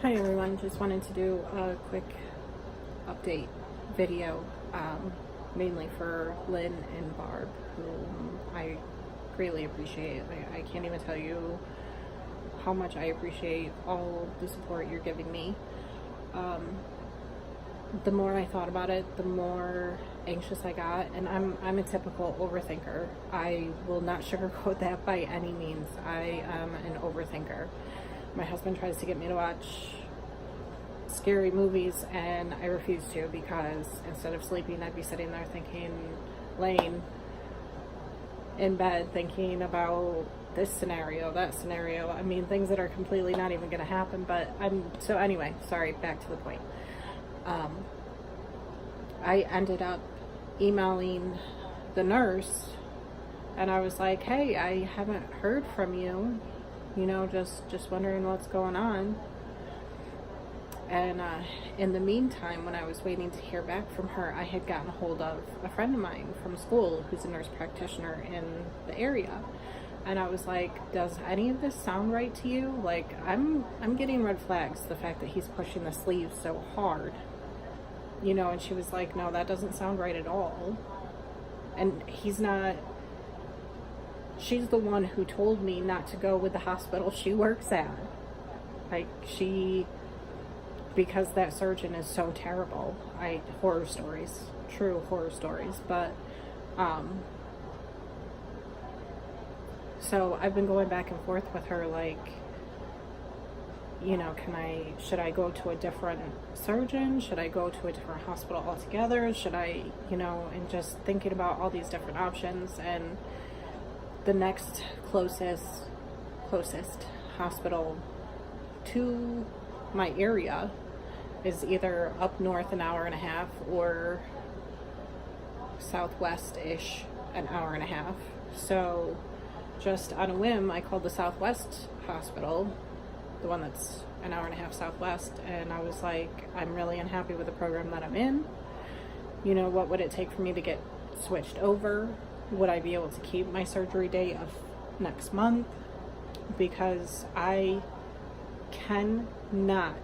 Hi everyone, just wanted to do a quick update video, mainly for Lynn and Barb, whom I greatly appreciate. I can't even tell you how much I appreciate all the support you're giving me. The more I thought about it, the more anxious I got, and I'm a typical overthinker. I will not sugarcoat that by any means. I am an overthinker. My husband tries to get me to watch scary movies and I refuse to, because instead of sleeping, I'd be sitting there laying in bed thinking about this scenario, that scenario. I mean, things that are completely not even going to happen. But so anyway, sorry, back to the point. I ended up emailing the nurse and I was like, hey, I haven't heard from you, just wondering what's going on. And in the meantime, when I was waiting to hear back from her, I had gotten a hold of a friend of mine from school who's a nurse practitioner in the area. And I was like, does any of this sound right to you? Like, I'm getting red flags, the fact that he's pushing the sleeves so hard. And she was like, no, that doesn't sound right at all. And he's not, she's the one who told me not to go with the hospital she works at. Like, because that surgeon is so terrible. Horror stories, true horror stories. But, so I've been going back and forth with her, like, should I go to a different surgeon? Should I go to a different hospital altogether? Should I, and just thinking about all these different options. And the next closest hospital to my area is either up north an hour and a half or southwest-ish an hour and a half. So just on a whim, I called the Southwest hospital, the one that's an hour and a half southwest, and I was like, I'm really unhappy with the program that I'm in. What would it take for me to get switched over? Would I be able to keep my surgery date of next month? Because I cannot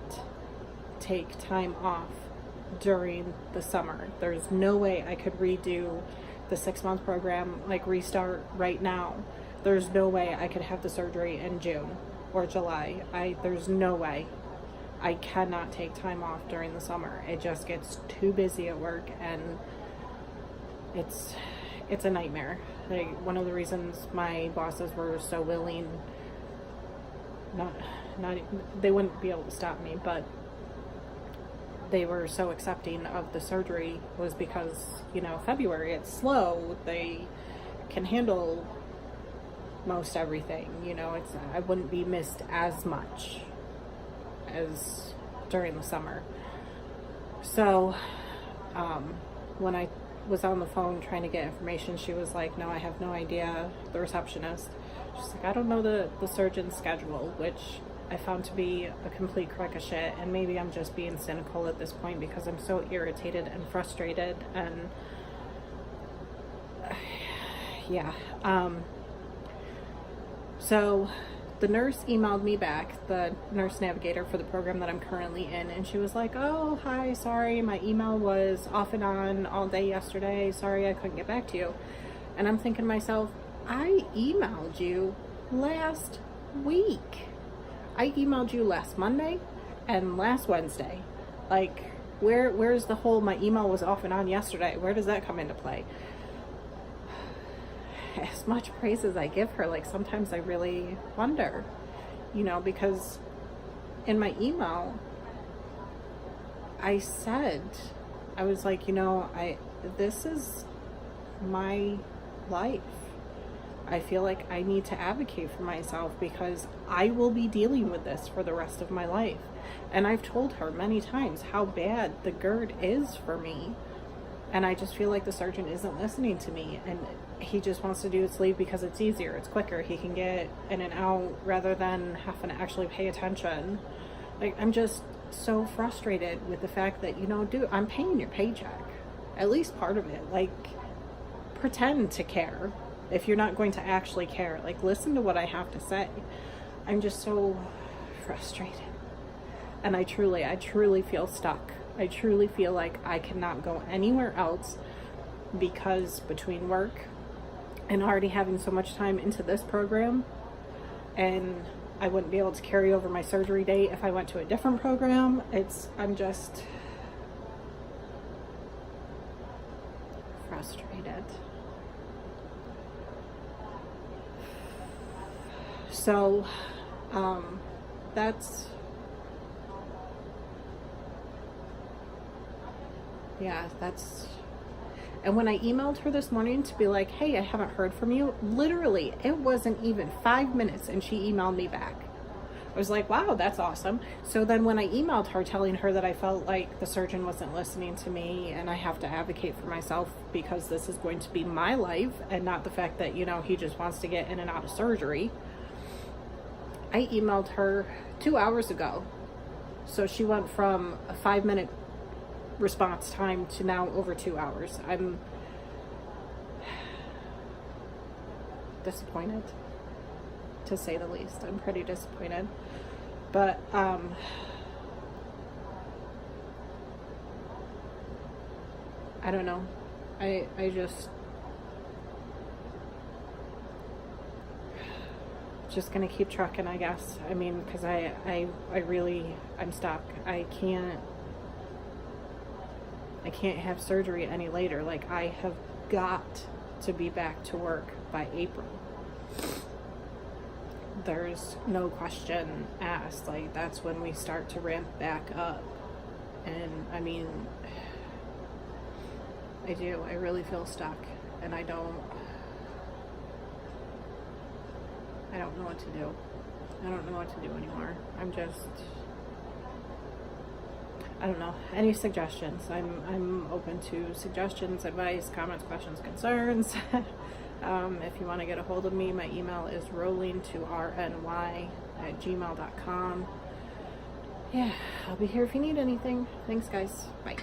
take time off during the summer. There's no way I could redo the 6-month program, like restart right now. There's no way I could have the surgery in June or July. There's no way. I cannot take time off during the summer. It just gets too busy at work, and it's a nightmare. Like, one of the reasons my bosses were so willing, not they wouldn't be able to stop me, but they were so accepting of the surgery was because, February, it's slow. They can handle most everything, I wouldn't be missed as much as during the summer. So, when I was on the phone trying to get information, she was like, no, I have no idea. The receptionist, she's like, I don't know the surgeon's schedule, which I found to be a complete crock of shit. And maybe I'm just being cynical at this point because I'm so irritated and frustrated. And yeah. So the nurse emailed me back, the nurse navigator for the program that I'm currently in, and she was like, oh, hi, sorry, my email was off and on all day yesterday. Sorry, I couldn't get back to you. And I'm thinking to myself, I emailed you last week. I emailed you last Monday and last Wednesday. Like, where's the whole my email was off and on yesterday? Where does that come into play? As much praise as I give her, like, sometimes I really wonder, because in my email, I was like, this is my life. I feel like I need to advocate for myself because I will be dealing with this for the rest of my life. And I've told her many times how bad the GERD is for me. And I just feel like the surgeon isn't listening to me. And he just wants to do his sleeve because it's easier. It's quicker. He can get in and out rather than having to actually pay attention. Like, I'm just so frustrated with the fact that, dude, I'm paying your paycheck. At least part of it. Like, pretend to care. If you're not going to actually care, like, listen to what I have to say. I'm just so frustrated. And I truly feel stuck. I truly feel like I cannot go anywhere else, because between work and already having so much time into this program, and I wouldn't be able to carry over my surgery date if I went to a different program. I'm just frustrated. So, that's and when I emailed her this morning to be like, hey, I haven't heard from you, literally, it wasn't even 5 minutes and she emailed me back. I was like, wow, that's awesome. So then when I emailed her telling her that I felt like the surgeon wasn't listening to me and I have to advocate for myself because this is going to be my life and not the fact that, he just wants to get in and out of surgery, I emailed her 2 hours ago. So she went from a 5-minute response time to now over 2 hours. I'm disappointed, to say the least. I'm pretty disappointed. But I don't know. I just gonna keep trucking, I guess. I mean, because I'm stuck. I can't have surgery any later. Like, I have got to be back to work by April. There's no question asked. Like, that's when we start to ramp back up. And I mean, I really feel stuck, and I don't know what to do. I don't know what to do anymore. I don't know. Any suggestions? I'm open to suggestions, advice, comments, questions, concerns. If you want to get a hold of me, my email is rollingtorny@gmail.com. Yeah, I'll be here if you need anything. Thanks, guys. Bye.